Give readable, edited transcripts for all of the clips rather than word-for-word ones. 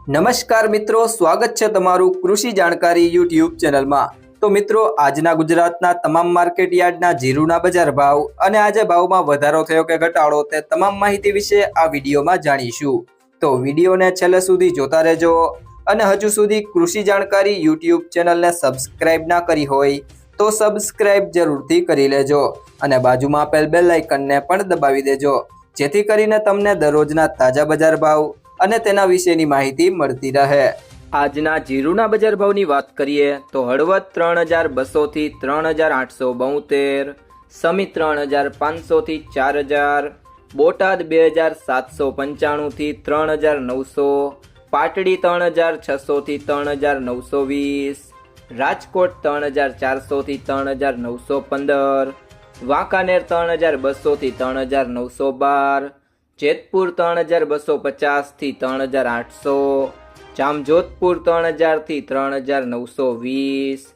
નમસ્કાર મિત્રો, સ્વાગત છે તમારું કૃષિ જાણકારી યુટ્યુબ ચેનલમાં। તો મિત્રો, આજના ગુજરાતના તમામ માર્કેટ યાર્ડના જીરુના બજાર ભાવ અને આજે ભાવમાં વધારો થયો કે ઘટાડો તે તમામ માહિતી વિશે આ વિડીયોમાં જાણીશું। તો વિડીયોને છેલ્લે સુધી જોતા રહેજો અને હજુ સુધી કૃષિ જાણકારી યુટ્યુબ ચેનલને સબસ્ક્રાઇબ ના કરી હોય તો સબસ્ક્રાઇબ જરૂરથી કરી લેજો અને બાજુમાં આપેલ બેલ આઇકનને પણ દબાવી દેજો, જેથી કરીને તમને દરરોજના તાજા બજાર ભાવ અને તેના વિશેની માહિતી મળતી રહે। આજના જીરુના બજાર ભાવની વાત કરીએ તો હળવદ 3200 થી 3872, સમી 3500 થી 4000, બોટાદ 2795 થી 3900, પાટડી 3600 થી 3920, રાજકોટ 3400 થી 3915, વાંકાનેર 3200 થી 3912, જેતપુર 3250 થી 3800, જામજોધપુર 3000 થી 3920,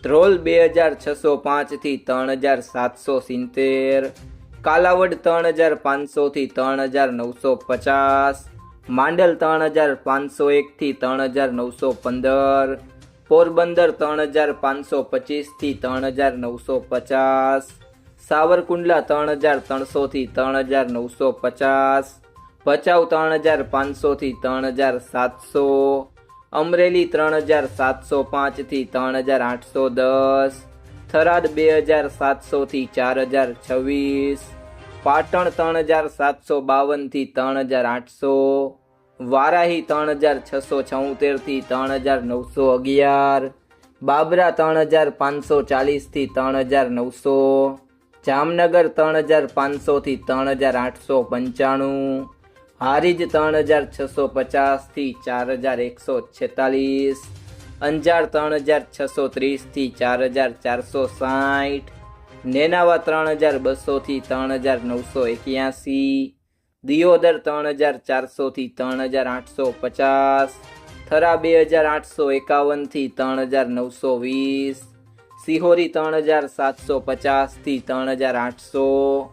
ધ્રોલ 2605 થી 3770, કાલાવડ 3500 થી 3950, માંડલ 3501 થી 3915, પોરબંદર 3525 થી 3950, સાવરકુંડલા 3300 થી 3950, ભચાઉ 3500 થી 3700, અમરેલી 3705 થી 3810, થરાદ 2700 થી 4026, પાટણ 3752 થી 3800, વારાહી 3676 થી 3911, બાબરા 3540 થી 3900, જામનગર 3500 થી 3895, હારીજ 3650 થી 4146, અંજાર 3630 થી 4460, નેનાવા 3200 થી 3981, દિયોદર 3400 થી 3850, થરા 2851 થી 3920, સિહોરી 3750 થી 3800,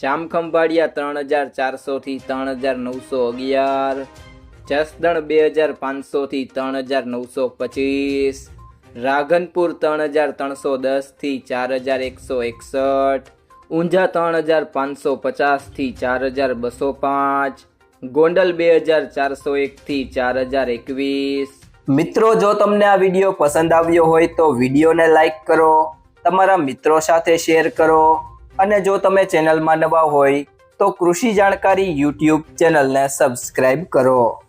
જામખંભાળિયા 3400 થી 3911, જસદણ 2500 થી 3925, રાધનપુર 3310 થી 4161, ઊંઝા 3550 થી 4205, ગોંડલ 2401 થી 4021। મિત્રો, જો તમને આ વિડીયો પસંદ આવ્યો હોય તો વિડીયોને લાઈક કરો, તમારા મિત્રો સાથે શેર કરો અને જો તમે ચેનલમાં નવા હોય તો કૃષિ જાણકારી યુટ્યુબ ચેનલને સબસ્ક્રાઇબ કરો।